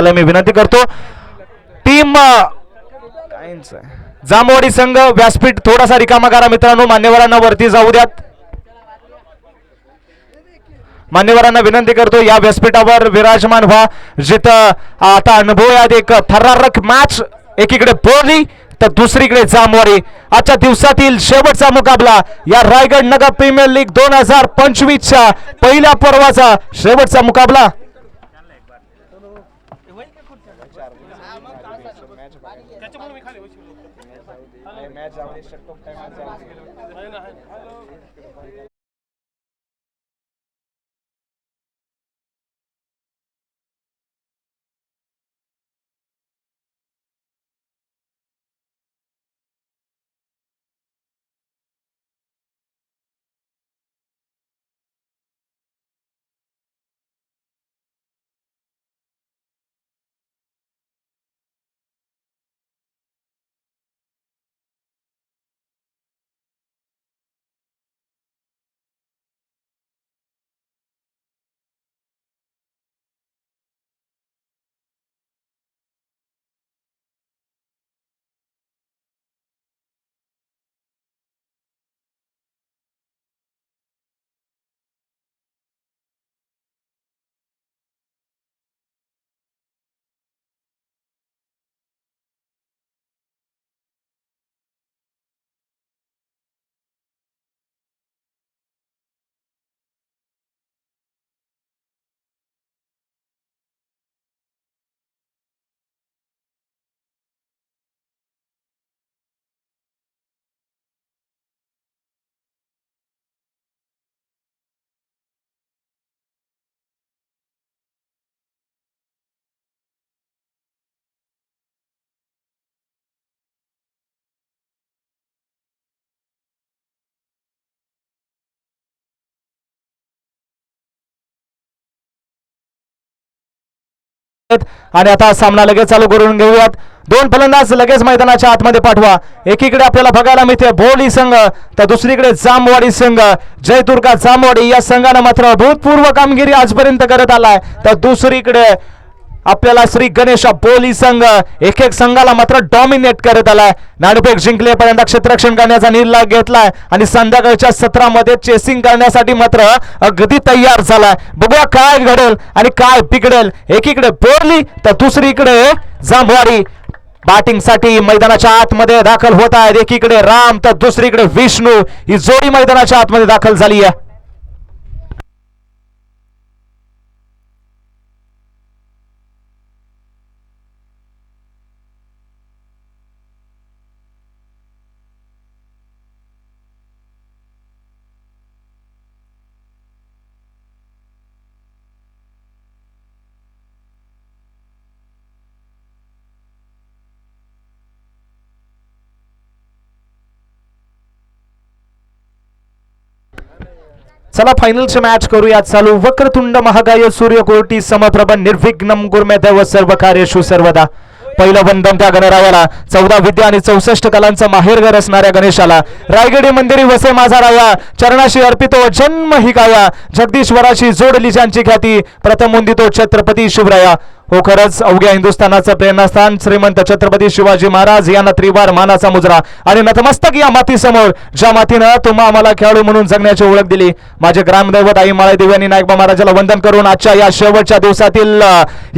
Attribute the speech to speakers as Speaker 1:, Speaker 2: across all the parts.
Speaker 1: थांबायला मी विनंती करतो. टीम जामवाडी संघ व्यासपीठ थोडासा रिकामा करा मित्रांनो. मान्यवरांना वरती जाऊ द्यात. मान्यवरांना विनंती करतो या व्यासपीठावर विराजमान व्हा, जिथं आता अनुभवयात एक थरारक मॅच. एकीकडे बोर्ली तर दुसरीकडे जामवाडी. आजच्या दिवसातील शेवटचा मुकाबला या रायगड नगर प्रीमियर लीग 2025च्या पहिल्या पर्वाचा शेवटचा मुकाबला. आणि आता सामना लगेच चालू करून घेऊयात. दोन फलंदाज लगेच मैदानाच्या आतमध्ये पाठवा. एकीकडे आपल्याला बघायला मिळते बोली संघ तर दुसरीकडे जामवाडी संघ. जयदुर्गा जामवाडी या संघाने मात्र भूतपूर्व कामगिरी आजपर्यंत करत आलाय, तर दुसरीकडे आपल्याला श्री गणेश बोली संघ एक एक संघाला मात्र डॉमिनेट करत आलाय. नाणेफेक जिंकलेपर्यंत क्षेत्ररक्षण करण्याचा निर्णय घेतलाय आणि संध्याकाळच्या सत्रामध्ये चेसिंग करण्यासाठी मात्र अगदी तयार झालाय. बघूया काय घडेल आणि काय बिघडेल. एकीकडे बोरली तर दुसरीकडे जामवाडी बॅटिंग साठी मैदानाच्या आतमध्ये दाखल होत आहेत. एकीकडे राम तर दुसरीकडे विष्णू ही जोडी मैदानाच्या आतमध्ये दाखल झाली आहे. चला फायनलचे मॅच करूया चालू. वक्रतुंड महाकाय सूर्यकोटी समप्रभ निर्विघ्नम गुरुमे देव सर्व कार्येषु सर्वदा. पहिलं वंदन त्या गणरायाला, 14 विद्या आणि 64 कलांचा माहेरघर असणाऱ्या गणेशाला. रायगडी मंदिरी वसे माझा राया, चरणाशी अर्पितो जन्म ही गाया. जगदीश्वराशी जोडली ज्यांची ख्याती, प्रथम वंदितो छत्रपती शिवराया. हो खरंच अवघ्या हिंदुस्थानाचं प्रेरणास्थान श्रीमंत छत्रपती शिवाजी महाराज यांना त्रिवार मानाचा मुजरा आणि नतमस्तक या माती समोर, ज्या मातीनं तुम्हा आम्हाला खेळाडू म्हणून जगण्याची ओळख दिली. माझे ग्रामदैवत आई माळे देवी आणि नायकबा महाराजाला वंदन करून आजच्या या शेवटच्या दिवसातील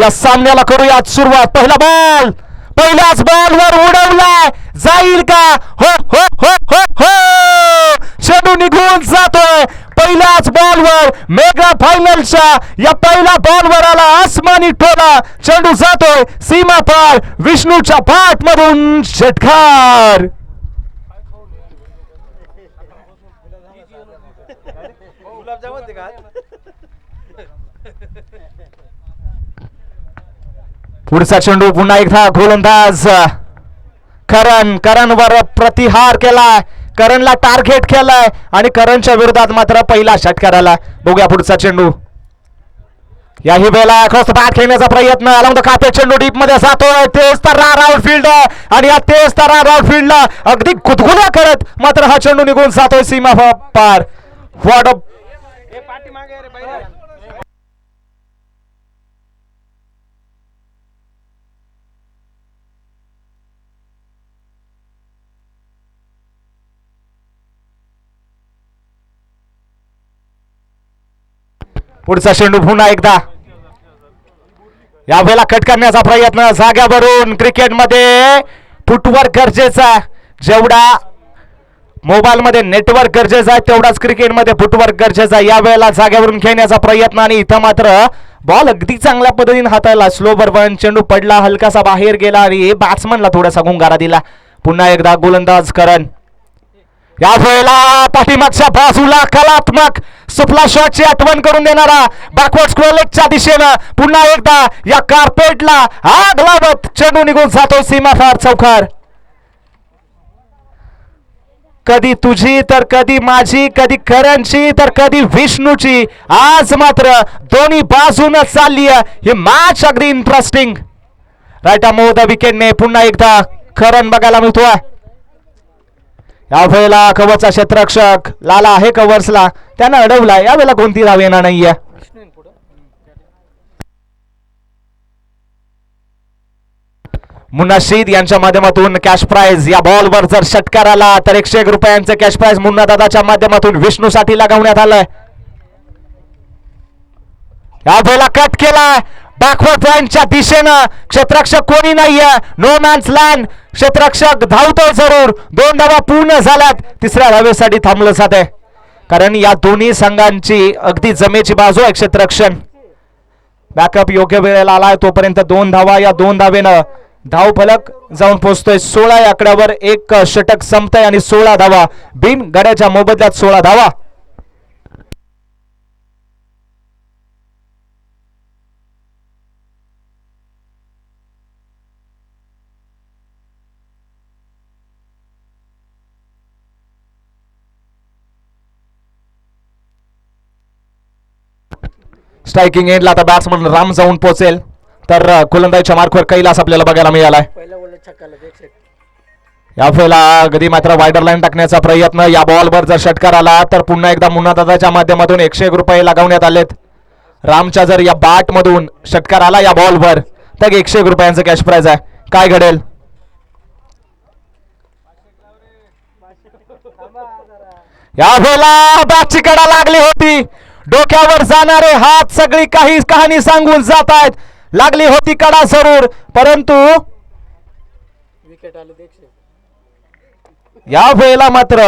Speaker 1: या सामन्याला करूया सुरुवात. पहिला बॉल पहिल्याच बॉलवर उडवलाय, जाईल का? हो हो हो हो हो, चेंडू निघून जातोय. पहिल्याच बॉलवर मेगा फायनलच्या या पहिल्या बॉलवर आला आसमानी टोला. चेंडू जातोय सीमा पार, विष्णूच्या पाठ मधून षटकार. पुढचा चेंडू पुन्हा एकदा गोलंदाज करणवर प्रतिहार केलाय, करणला टार्गेट केलाय आणि करणच्या विरोधात मात्र पहिला षटकार आला. बघूया पुढचा चेंडू. याही वेळेला क्रॉस बॅट खेळण्याचा प्रयत्न आला होता. कापे चेंडू डीप मध्ये जातोय. तेच तर आउटफील्ड आणि या तेच तर आउटफील्डला अगदी गुदगुल्या करत मात्र हा चेंडू निघून जातोय सीमा पार. व्हॉट अ पुढचा चेंडू पुन्हा एकदा यावेळेला कट करण्याचा प्रयत्न जाग्यावरून. क्रिकेटमध्ये फुटवर्क गरजेचा, जेवढा मोबाईल मध्ये नेटवर्क गरजेचं आहे तेवढाच क्रिकेटमध्ये फुटवर्क गरजेचं आहे. यावेळेला जाग्यावरून खेळण्याचा प्रयत्न आणि इथं मात्र बॉल अगदी चांगल्या पद्धतीने हाताळला. स्लो बर्बन चेंडू पडला, हलकासा बाहेर गेला आणि बॅट्समनला थोडासा गुंगारा दिला. पुन्हा एकदा गोलंदाज करण. यावेळेला पाठीमागच्या बाजूला कलात्मक सुपला शॉटची आठवण करून देणारा बॅकवर्ड स्क्वेअर लेगच्या दिशेनं पुन्हा एकदा या कार्पेटला आग लावत चेंडू निघून जातो सीमापार चौकार. कधी तुझी तर कधी माझी, कधी करणची तर कधी विष्णूची. आज मात्र दोन्ही बाजून चालली ही मॅच अगदी इंटरेस्टिंग. राईट अमोद विकेटने पुन्हा एकदा करण बघायला मिळतोय. यावेळेला कव्हरचा क्षेत्ररक्षक लाला आहे कव्हर्सला, त्यानं अडवला. यावेळेला कोणती धाव येणार नाहीये. मुन्नाशीद यांच्या माध्यमातून कॅश प्राइज. या बॉलवर जर षटकार आला तर 101 रुपयांचे कॅश प्राइज मुन्ना दादाच्या माध्यमातून विष्णूसाठी लगावण्यात आलंय. यावेळेला कट केलाय बॅकवर्ड पॉइंटच्या दिशेनं. क्षेत्ररक्षक कोणी नाहीये, नो मॅन्स लँड. क्षेत्ररक्षक धावतोय जरूर. 2 धावा पूर्ण झाल्यात. तिसऱ्या धावेसाठी थांबलं जाते कारण या दोन्ही संघांची अगदी जमेची बाजू आहे. क्षेत्ररक्षण बॅकअप योग्य वेळेला आलाय तोपर्यंत 2 धावा. या 2 धावेनं धाव फलक जाऊन पोहोचतोय 16 या आकड्यावर. एक षटक संपतंय आणि 16 धावा. बिन गड्याच्या मोबदल्यात 16 धावा. स्ट्रायकिंग एंडला आता बॅट्समन राम जाऊन पोहोचेल तर गोलंदाजीच्या मार्कवर कैलास आपल्याला बघायला मिळालाय. यावेळेला गदी मात्र वायडर लाईन टाकण्याचा प्रयत्न. या बॉलवर जर षटकार आला तर पुन्हा एकदा मुन्ना दादाच्या माध्यमातून 101 रुपये लगावण्यात आलेत. रामच्या जर या बॅट मधून षटकार आला या बॉलवर तर 101 रुपयांचं कॅश प्राइज आहे. काय घडेल? यावेळेला बॅटची कडा लागली होती, डोक्यावर जाणारे हात सगळी काही कहाणी सांगून जात आहेत. लागली होती कडा जरूर परंतु या वेळेला मात्र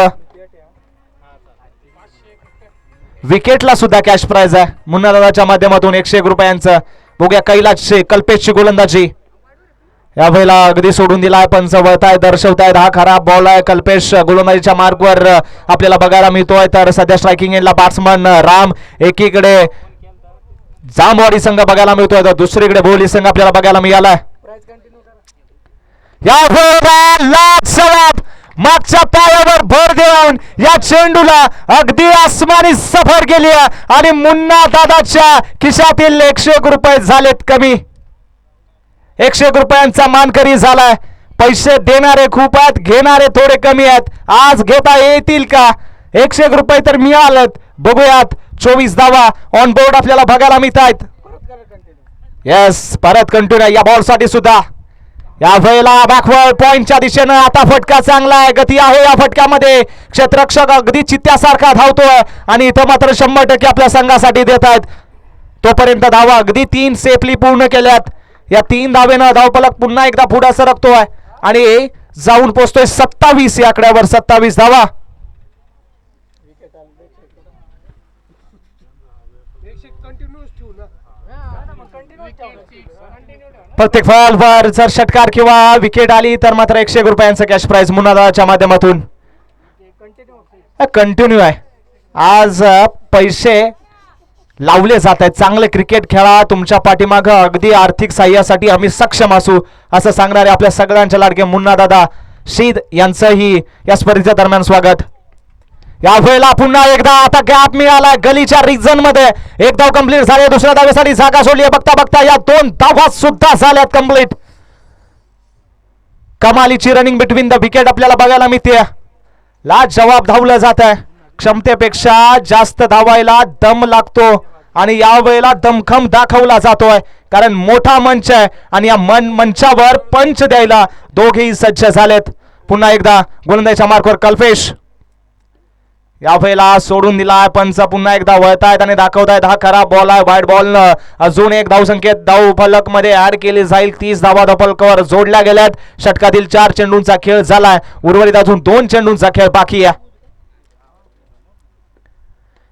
Speaker 1: विकेटला सुद्धा कॅश प्राइज आहे मुन्ना दादाच्या माध्यमातून 101 रुपयांचं. बघूया कैलासची कल्पेशची गोलंदाजी. यावेळेला अगदी सोडून दिलाय, पंच वळताय, दर्शवतायत हा खराब बॉल आहे. कल्पेश गोलंदाजीच्या मार्कवर आपल्याला बघायला मिळतोय. तर सध्या स्ट्रायकिंग एंडला बॅट्समन राम. एकीकडे जामवाडी संघ बघायला मिळतोय तर दुसरीकडे बोली संघ आपल्याला बघायला मिळालाय. मागच्या पायावर भर देऊन या चेंडूला अगदी आसमानी सफर गेली आणि मुन्ना दादाच्या खिशातील 101 रुपये झालेत कमी. 101 रुपयांचा मानकरी झालाय. पैसे देणारे खूप आहेत, घेणारे थोडे कमी आहेत. आज घेता येतील का? 101 रुपये तर मिळालेत. बघूयात 24 धावा ऑन बोर्ड आपल्याला बघायला मिळत आहेत. येस, परत कंटिन्यू या बॉल साठी सुद्धा. या वेळेला बॅकवर्ड पॉइंटच्या दिशेनं आता फटका चांगला आहे, गती आहे या फटक्यामध्ये. क्षेत्ररक्षक अगदी चित्त्यासारखा धावतोय आणि इथं मात्र 100% आपल्या संघासाठी देत आहेत. तोपर्यंत धावा अगदी 3 सेफली पूर्ण केल्यात. या 3 धावेनं धावफलक पुन्हा एकदा पुढे सरकतोय आणि जाऊन पोहोचतोय 27 या आकड्यावर. 27 धावा. प्रत्येक बॉलवर जर षटकार किंवा विकेट आली तर मात्र 101 रुपयांचं कॅश प्राइज मुन्ना दादाच्या माध्यमातून कंटिन्यू आहे. आज पैसे लावले जात आहेत. चांगले क्रिकेट खेळा, तुमच्या पाठीमागं अगदी आर्थिक साह्यासाठी आम्ही सक्षम असू असं सांगणारे आपल्या सगळ्यांच्या लाडके मुन्ना दादा शीद यांचंही या स्पर्धेच्या दरम्यान स्वागत. या वेळेला पुन्हा एकदा आता गॅप मिळाला गलीच्या रिजन मध्ये. एक धाव कंप्लीट झाली, दुसऱ्या धावेसाठी जागा सोडली. बघता बघता या 2 धावा सुद्धा झाल्यात कंप्लीट. कमालीची रनिंग बिटवीन द विकेट आपल्याला बघायला मिळते. लाजवाब धावलं जात आहे. क्षमतेपेक्षा जास्त धावायला दम लागतो आणि या वेळेला दमखम दाखवला जातोय कारण मोठा मंच आहे आणि या मंचावर पंच द्यायला दोघेही सज्ज झालेत. पुन्हा एकदा गोलंदाजीच्या मार्कवर कल्पेश. यावेळेला सोडून दिलाय. पंच पुन्हा एकदा वळतायत आणि दाखवतायत हा खरा बॉल आहे. वाईट बॉल अजून एक धाव संख्येत धाव फलक मध्ये ऍड केली जाईल. 30 धावा धपलकावर जोडल्या गेल्यात. षटकातील 4 चेंडूंचा खेळ झालाय. उर्वरित अजून 2 चेंडूंचा खेळ बाकी आहे.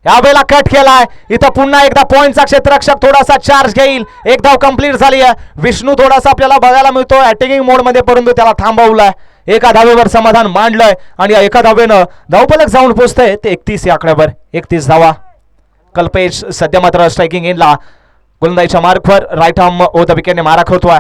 Speaker 1: यावेळेला कट केलाय. इथं पुन्हा एकदा पॉइंटचा क्षेत्ररक्षक थोडासा चार्ज घेईल. एक धाव कंप्लीट झाली आहे. विष्णू थोडासा आपल्याला बघायला मिळतो अटॅकिंग मोड मध्ये, परंतु त्याला थांबवलाय. एका धावेवर समाधान मांडलंय आणि एका धावेनं धावफलक जाऊन पोहोचतंय ते 31 या आकड्यावर. 31 धावा. कल्पेश सध्या मात्र स्ट्रायकिंग एंडला गोलंदाजीच्या मार्कवर राईट आर्म ओव्हर द विकेटने मारा करतोय.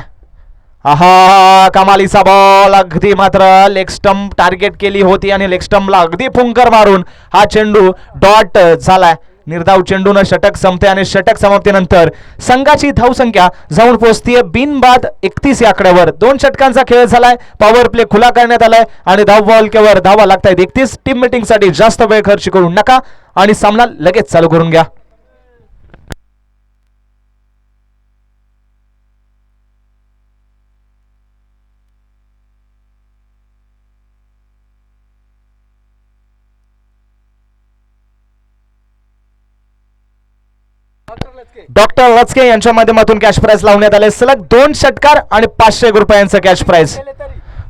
Speaker 1: आहा, कमालीचा बॉल. अगदी मात्र लेग स्टंप टार्गेट केली होती आणि लेग स्टंपला अगदी फुंकर मारून हा चेंडू डॉट झालाय. निर्धाव चेंडून षटक संपते आणि षटक समाप्तीनंतर संघाची धावसंख्या जाऊन पोहोचतीये बिनबाद 31 या आकड्यावर. 2 षटकांचा खेळ झालाय. पॉवर प्ले खुला करण्यात आलाय आणि धाव बॉलकेवर धावा लागतायत 31. टीम मीटिंग साठी जास्त वेळ खर्च करू नका आणि सामना लगेच चालू करून घ्या. डॉक्टर लचके यांच्या माध्यमातून कॅश प्राइज लावण्यात आले. सलग 2 षटकार आणि 500 रुपयांचं कॅश प्राइज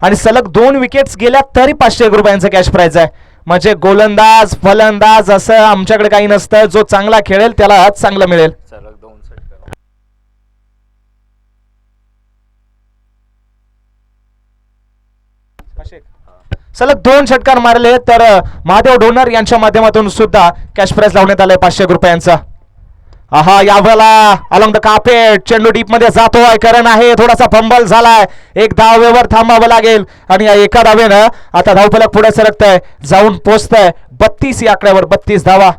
Speaker 1: आणि सलग 2 विकेट्स गेल्या तरी 500 रुपयांचं कॅश प्राइज आहे. म्हणजे गोलंदाज फलंदाज असं आमच्याकडे काही नसतं. जो चांगला खेळेल त्याला चांगलं मिळेल. सलग 2 षटकार मारले तर महादेव डोनर यांच्या माध्यमातून सुद्धा कॅश प्राइज लावण्यात आले 500 रुपयांचा. आहा, यावेळेला अलॉंग द कार्पेट चेंडू डीप मध्ये जातोय. करण आहे थोडासा फंबल झालाय. एक धावेवर थांबावं लागेल आणि या एका धावेनं आता धावफलक पुढे सरकतंय, जाऊन पोहोचतंय 32 या आकड्यावर. 32 धावा.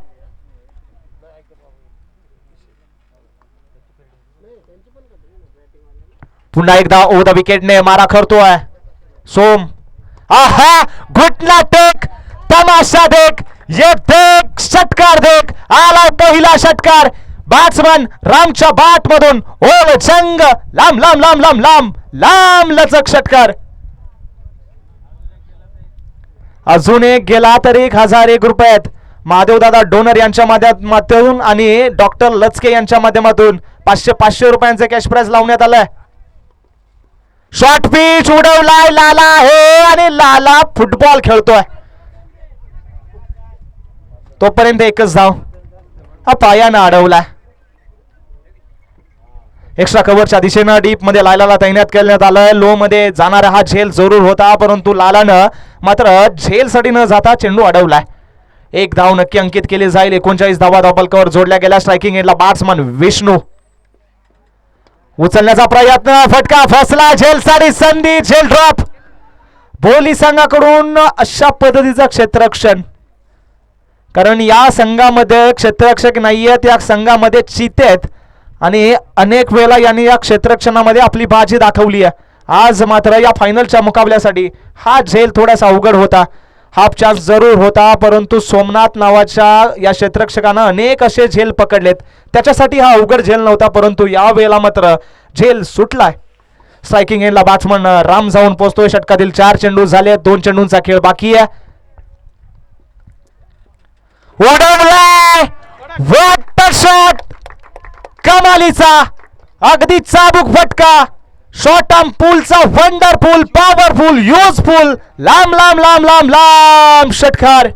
Speaker 1: पुन्हा एकदा ओव्हर द विकेटने मारा करतोय सोम. आहा, घुटना टेक, तमाशा देख, ये देख, षटकार देख. आला पहिला षटकार. बॅट्समन रामच्या बाट मधून ओल जंग लांब लांब लांब लांब लांब लांब लचक षटकार. अजून एक गेला तर 1001 रुपयात. महादेवदादा डोनर यांच्या माध्यमातून आणि डॉक्टर लचके यांच्या माध्यमातून 500 रुपयांचे कॅश प्राइज लावण्यात आलंय. शॉर्ट पिच उडवलाय लाला आहे आणि लाला फुटबॉल खेळतोय. तोपर्यंत एकच धाव. हा पायानं अडवलाय. एक्स्ट्रा कव्हरच्या दिशेनं डीप मध्ये लालाला तैनात करण्यात आलं. लो मध्ये जाणारा हा झेल जरूर होता, परंतु लालानं मात्र झेल साठी न जाता चेंडू अडवलाय. एक धाव नक्की अंकित केली जाईल. 39 धावा धावफलकावर जोडल्या गेल्या. स्ट्रायकिंग एंडला बॅट्समन विष्णू. उचलण्याचा प्रयत्न, फटका फसला. झेल साठी संधी, झेल ड्रॉप. बोली संघाकडून अशा पद्धतीचं क्षेत्ररक्षण, कारण या संघामध्ये क्षेत्ररक्षक नाहीयेत, या संघामध्ये चिते आहेत आणि अनेक वेळा यांनी या क्षेत्ररक्षणामध्ये आपली बाजी दाखवली आहे. आज मात्र या फायनलच्या मुकाबल्यासाठी हा झेल थोडासा अवघड होता. हाफ चान्स जरूर होता, परंतु सोमनाथ नावाच्या या क्षेत्ररक्षकानं अनेक असे झेल पकडलेत. त्याच्यासाठी हा अवघड झेल नव्हता, परंतु या वेळेला मात्र झेल सुटलाय. स्ट्रायकिंग एंडला बॅट्समन राम जाऊन पोहोचतोय. षटकातील 4 चेंडू झाले. 2 चेंडूंचा खेळ बाकी आहे. उडवलाय, व्हॉट अ शॉट. कमालीचा अगदी चाबूक फटका. शॉर्ट आर्म पूलचा वंडरफुल, पॉवरफुल, युजफुल, लांब लांब लांब लांब लांब षटकार.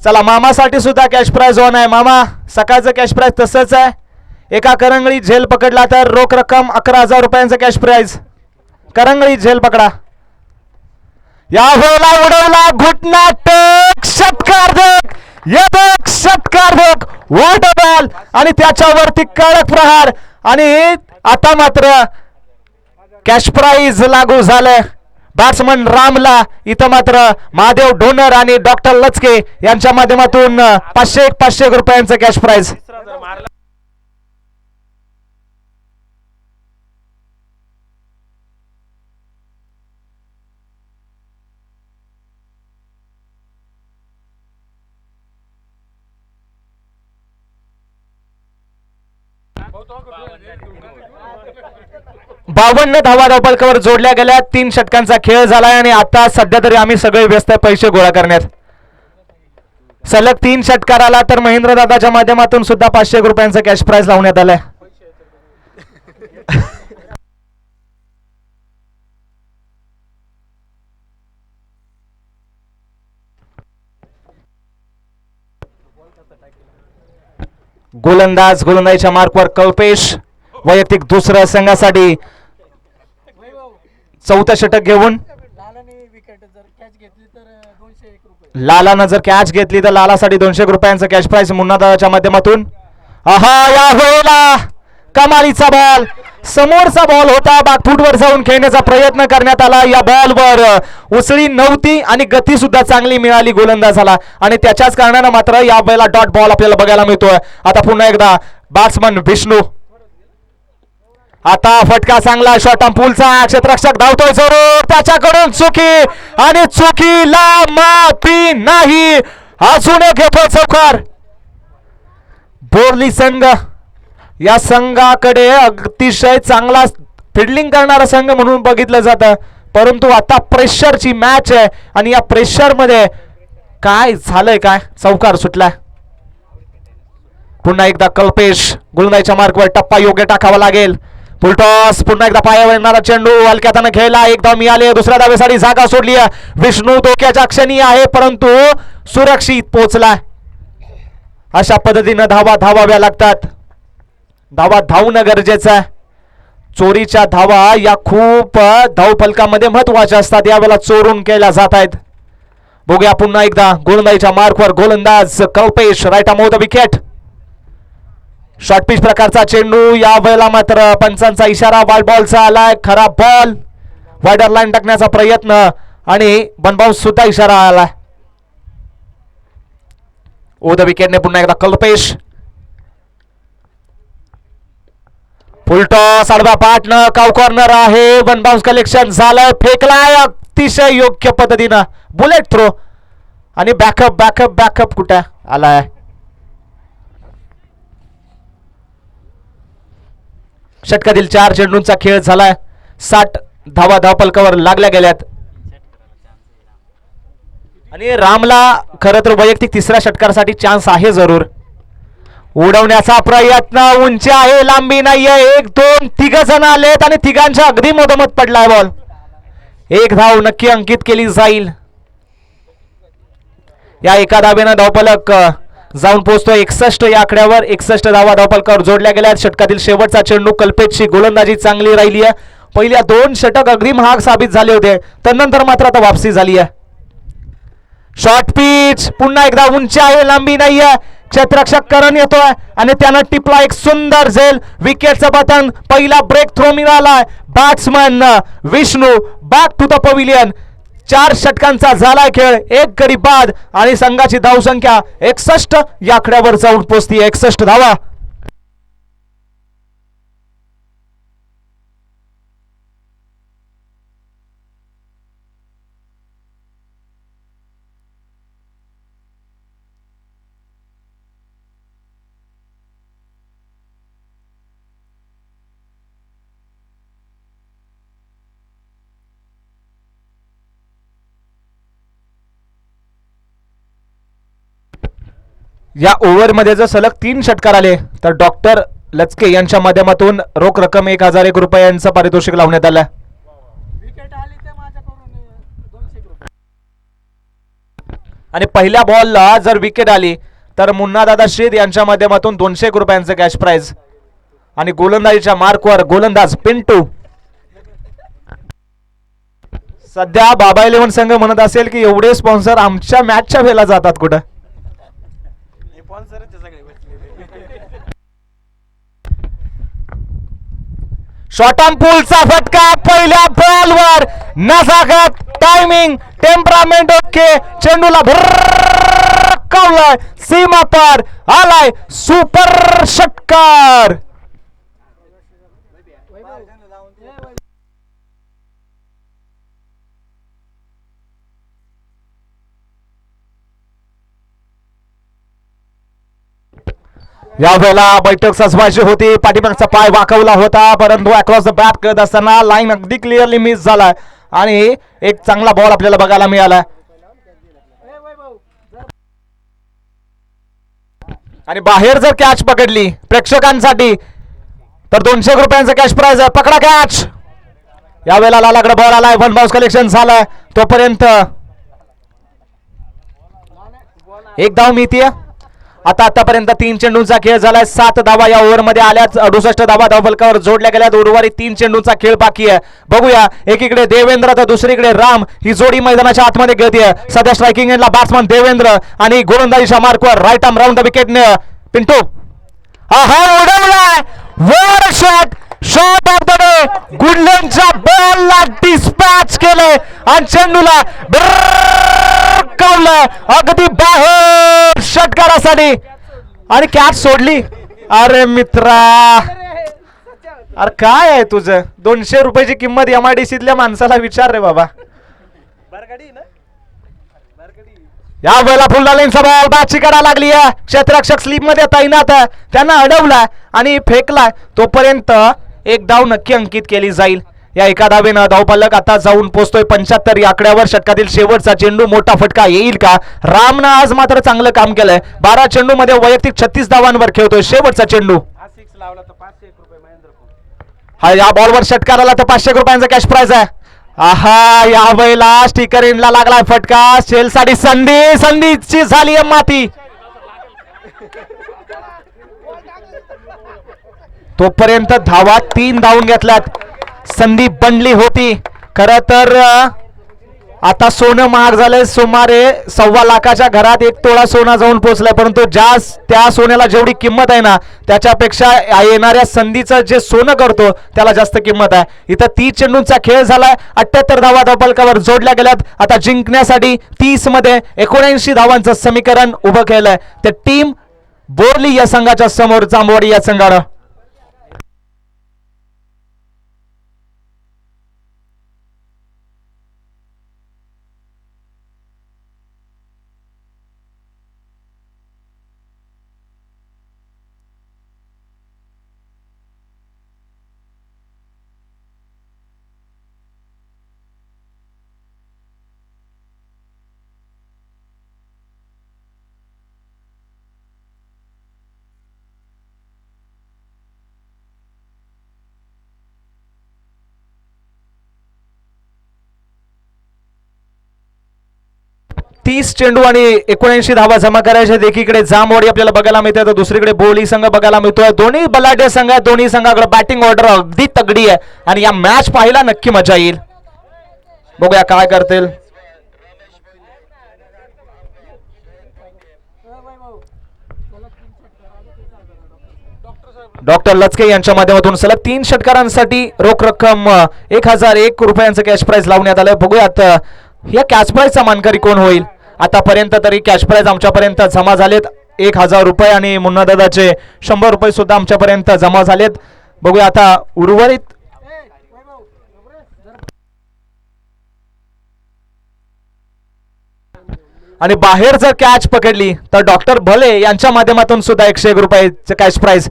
Speaker 1: चला, मामासाठी सुद्धा कॅश प्राइज ऑन आहे. मामा, सकाळचं कॅश प्राइज तसंच आहे. एका करंगळी झेल पकडला तर रोख रक्कम 11,000 रुपयांचं कॅश प्राइज. करंगळी झेल पकडा. या वेळेला उडवला, घुटना टेक, षटकार देख, ये देख, षटकार देख, व्हॉट अ बॉल. आणि त्याच्यावरती कडक प्रहार आणि आता मात्र कॅश प्राइज लागू झालं बॅट्समन रामला. इथं मात्र महादेव डोनर आणि डॉक्टर लचके यांच्या माध्यमातून 500 रुपयांचं कॅश प्राइज. 52 धावा धावपलकावर जोडल्या गेल्या. 3 षटकांचा खेळ झालाय आणि आता सध्या तरी आम्ही सगळे व्यस्त आहे पैसे गोळा करण्यात. सलग 3 षटकार आला तर महेंद्र दादाच्या माध्यमातून सुद्धा 500 रुपयांचा कॅश प्राइज लावण्यात आलाय. गोलंदाजीच्या मार्कवर कल्पेश वैयक्तिक दुसऱ्या संघासाठी चौथं षटक घेऊन. लालानं जर कॅच घेतली तर लालासाठी 200 रुपयांचं कॅश प्राइज मुन्ना दादाच्या माध्यमातून. आहा, या वेळेला कमालीचा बॉल, समोरचा बॉल होता, बाकफूटवर जाऊन खेळण्याचा प्रयत्न करण्यात आला. या बॉलवर उसळी नव्हती आणि गती सुद्धा चांगली मिळाली गोलंदाजाला आणि त्याच्याच कारणानं मात्र या वेळेला डॉट बॉल आपल्याला बघायला मिळतोय. आता पुन्हा एकदा बॅट्समन विष्णू. आता फटका चांगला शॉट पूलचा, क्षेत्ररक्षक धावतोय जरूर, त्याच्याकडून चुकी आणि चुकीला माफी नाही. अजून एक घेतोय चौकार. बोर्ली संघ या संघाकडे अतिशय चांगला फिल्डिंग करणारा संघ म्हणून बघितलं जातं, परंतु आता प्रेशरची मॅच आहे आणि या प्रेशर मध्ये काय झालंय, काय चौकार सुटलाय. पुन्हा एकदा कल्पेश. गोलंदाजीच्या मार्कवर टप्पा योग्य टाकावा लागेल. फुलटॉस, पुन्हा एकदा पायावर येणारा चेंडू हलक्यात खेळला. एक धाव मिळाली. दुसऱ्या धावेसाठी जागा सोडली. विष्णू धोक्याच्या क्षणी आहे परंतु सुरक्षित पोहोचला. अशा पद्धतीनं धावा धावाव्या लागतात. धावा धावणं गरजेचं आहे. चोरीच्या धावा या खूप धावफलकामध्ये महत्वाच्या असतात, यावेळेला चोरून केल्या जात आहेत. बघूया पुन्हा एकदा गोलंदाजीच्या मार्कवर गोलंदाज Kalpesh. Right of the wicket. Short pitch प्रकारचा चेंडू. या वेळेला मात्र पंचांचा इशारा वाईड बॉलचा आलाय. खराब बॉल. वाईडर लाईन टाकण्याचा प्रयत्न आणि बनबाउन्स सुद्धा इशारा आलाय. ओ द विकेटने पुन्हा एकदा कल्पेश. फुलटॉस आडवा पाठ न काव कॉर्नर आहे. वन बाउन्स कलेक्शन झालंय. फेकलाय अतिशय योग्य पद्धतीनं. बुलेट थ्रो आणि बॅकअप कुठे आलाय. षटकातील 4 चेंडूंचा खेळ झालाय. 60 धावा धावपलकावर लागल्या गेल्यात आणि रामला खरं तर वैयक्तिक तिसऱ्या षटकारासाठी चान्स आहे जरूर. उडवण्याचा प्रयत्न. उंची आहे, लांबी नाहीये. 1 2 3 जण आलेत आणि तिघांच्या अगदी मधोमध पडलाय बॉल. 1 धाव नक्की अंकित केली जाईल. या एका धावेनं धावफलक जाऊन पोहोचतोय 61 या आकड्यावर. 61 धावा धावफलकावर जोडल्या गेल्या. षटकातील शेवटचा चेंडू. कल्पेशची गोलंदाजी चांगली राहिली आहे. पहिल्या 2 षटक अगदी महाग साबित झाले होते, त्यानंतर मात्र आता वापसी झाली आहे. Short pitch. पुन्हा एकदा उंची आहे, लांबी नाहीये. क्षेत्ररक्षक करण येतोय आणि त्यानं टिपला एक सुंदर झेल. विकेटचं बटन. पहिला ब्रेक थ्रो मिळालाय. Batsman Vishnu back to the pavilion. 4 षटकांचा झालाय खेळ. 1 गडी बाद आणि संघाची धावसंख्या 61 या आकड्यावर जाऊन पोहोचती. 61 धावा. या ओव्हरमध्ये जर सलग 3 षटकार आले तर डॉक्टर लचके यांच्या माध्यमातून रोख रक्कम 1001 रुपयांचं पारितोषिक लावण्यात आलं. आणि पहिल्या बॉलला जर विकेट आली तर मुन्ना दादा शेद यांच्या माध्यमातून 200 रुपयांचं कॅश प्राइज आणि गोलंदाजीच्या मार्कवर गोलंदाज पिंटू. सध्या बाबा 11 संघ म्हणत असेल की एवढे स्पॉन्सर आमच्या मॅचच्या वेळेला जातात कुठं. शॉर्ट ऑन पूलचा फटका. पहिल्या बॉलवर नजाकत, टायमिंग, टेम्परामेंट ओके. चेंडूला भरकवलाय. सीमा पार आलाय. सुपर षटकार. यावेळेला बैठक सजवायची होती, पाठीमागचा पाय वाकवला होता, परंतु अक्रॉस द बॅट करत असताना लाईन अगदी क्लिअरली मिस झाला आणि एक चांगला बॉल आपल्याला बघायला मिळाला. आणि बाहेर जर कॅच पकडली प्रेक्षकांसाठी तर 200 रुपयांचं कॅश प्राइज आहे. पकडा कॅच. यावेळेला लालाकडे बॉल आलाय, वन बाउन्स कलेक्शन झालाय. तोपर्यंत एक धाव मिळतीये. आतापर्यंत 3 चेंडूंचा खेळ झालाय, 7 धावा या ओव्हरमध्ये आल्यात, 68 धावा धावफलकावर जोडल्या गेल्यात. उर्वरित 3 चेंडूंचा खेळ बाकी आहे. बघूया, एकीकडे देवेंद्र तर दुसरीकडे राम ही जोडी मैदानाच्या आतमध्ये खेळतीये. सध्या स्ट्रायकिंग एंडला बॅट्समन देवेंद्र आणि गोलंदाजीच्या मार्कवर right arm round the wicket Pintu. उडवलाय वर shot, shot of the day. गुडलंडच्या बॉलला डिस्पॅच केलंय आणि चेंडूला कावलंय अगदी बाहेर षटकारासाठी आणि कॅच सोडली. अरे मित्रा, अरे काय आहे तुझं? 200 रुपयाची किंमत MIDCतल्या माणसाला विचार रे बाबा. या वेळेला फुलदालींचा बॉल बॅटची काढा लागली आहे. क्षेत्ररक्षक स्लीप मध्ये तैनात आहे, त्यांना अडवलाय आणि फेकलाय. तोपर्यंत एक धाव नक्की अंकित केली जाईल. या एका धावेनं धावपालक आता जाऊन पोहोचतोय 75 या आकड्यावर. षटकातील शेवटचा चेंडू, मोठा फटका येईल का? रामनं आज मात्र चांगलं काम केलंय. 12 चेंडू मध्ये वैयक्तिक 36 धावांवर खेळतोय. शेवटचा चेंडू हा, या बॉलवर षटकार आला तर 500 रुपयांचा कॅश प्राइज आहे. आहा, या वेळेला स्टिकर इनला लागलाय फटका. सेलसाठी संधीची झाली माती. तोपर्यंत धावा 3 धावून घेतल्यात. संधी बनली होती. खरं तर आता सोनं महाग झालंय. सुमारे 1.25 लाखाच्या घरात 1 तोळा सोना जाऊन पोहोचलाय. परंतु त्या सोन्याला जेवढी किंमत आहे ना, त्याच्यापेक्षा येणाऱ्या संधीचं जे सोनं करतो त्याला जास्त किंमत आहे. इथं 30 चेंडूंचा खेळ झालाय. 78 धावा धावफलकावर जोडल्या गेल्यात. आता जिंकण्यासाठी 30 मध्ये 79 धावांचं समीकरण उभं केलंय. ते टीम बोरली या संघाच्या समोर जांभवाडी या संघानं. तीस चेंडू आणि 79 धावा जमा करायच्या. एकीकडे जामवाडी आपल्याला बघायला मिळते तर दुसरीकडे बोली संघ बघायला मिळतोय. दोन्ही बलाढ्य संघ आहेत. दोन्ही संघाकडे बॅटिंग ऑर्डर अगदी तगडी आहे आणि या मॅच पाहायला नक्की मजा येईल. बघूया काय करतील. डॉक्टर लचके यांच्या माध्यमातून सलग 3 षटकारांसाठी रोख रक्कम 1001 रुपयांचं कॅश प्राइज लावण्यात आलं. बघूयात या कॅश प्राइजचा मानकरी कोण होईल. आतापर्यंत तरी कॅश प्राइज आमच्यापर्यंत जमा झालेत 1000 रुपये आणि मुन्ना दादाचे 100 रुपये सुद्धा आमच्यापर्यंत जमा झालेत. बघूया आता उर्वरित आणि बाहेर जर कॅच पकडली तर डॉक्टर भले यांच्या माध्यमातून सुद्धा 101 रुपयाचे कॅश प्राइज.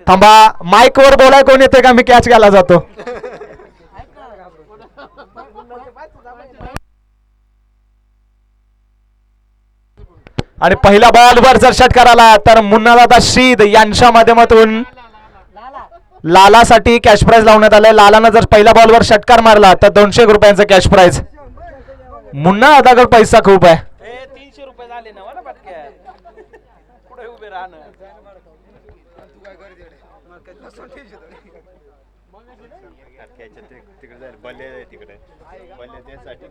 Speaker 1: थांबा, माईक वर बोलाय कोण येते का? मी कॅच घ्यायला जातो. आणि पहिल्या बॉलवर जर षटकार आला तर मुन्नादादा शीद यांच्या माध्यमातून लालासाठी कॅश प्राइज लावण्यात आलाय. लालानं जर पहिल्या बॉलवर षटकार मारला तर 200 रुपयांचा कॅश प्राइज. मुन्ना दादाकडे पैसा खूप आहे.
Speaker 2: 300 रुपये झाले ना मला पटक्या पुढे उभे राहणं. तिकडे जाईल बल्ले तिकडे बल्ले त्यासाठी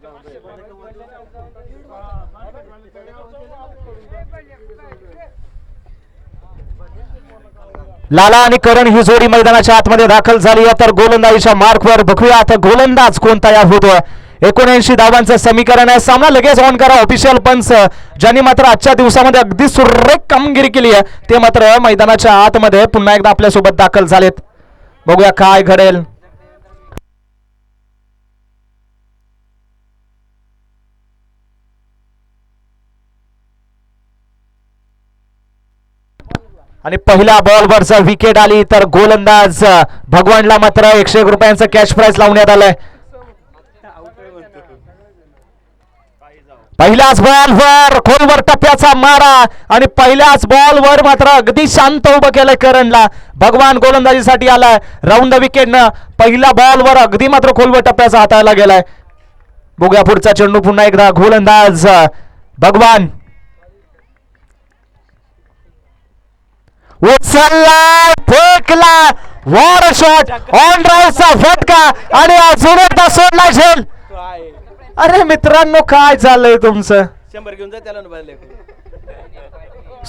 Speaker 1: लाला आणि करण ही जोडी मैदानाच्या आतमध्ये दाखल झाली आहे. तर गोलंदाजीच्या मार्कवर बघूया आता गोलंदाज कोण तयार होतोय. 79 धावांचं समीकरण आहे. सामना लगेच ऑन करा. ऑफिशियल पंच ज्यांनी मात्र आजच्या दिवसामध्ये अगदी सुरेख कामगिरी केली आहे ते मात्र मैदानाच्या आतमध्ये पुन्हा एकदा आपल्यासोबत दाखल झालेत. बघूया काय घडेल. आणि पहिल्या बॉलवरचा विकेट आली तर गोलंदाज भगवानला मात्र 101 रुपयांचं कॅश प्राइज लावण्यात आलंय. पहिल्याच बॉलवर खोलवर टप्प्याचा मारा आणि पहिल्याच बॉलवर मात्र अगदी शांत उभं केलंय करणला. भगवान गोलंदाजीसाठी आलाय. राऊंड विकेटनं पहिल्या बॉलवर अगदी मात्र खोलवर टप्प्याचा हाताळला गेलाय. बघूया पुढचा चेंडू पुन्हा एकदा गोलंदाज भगवान उचलला फेकला वॉर शॉट ऑन ड्राईव्हचा फटका आणि अजून एकदा सोडला झेल. अरे मित्रांनो काय चाललंय तुमचं.
Speaker 2: 100 घेऊन जा त्याला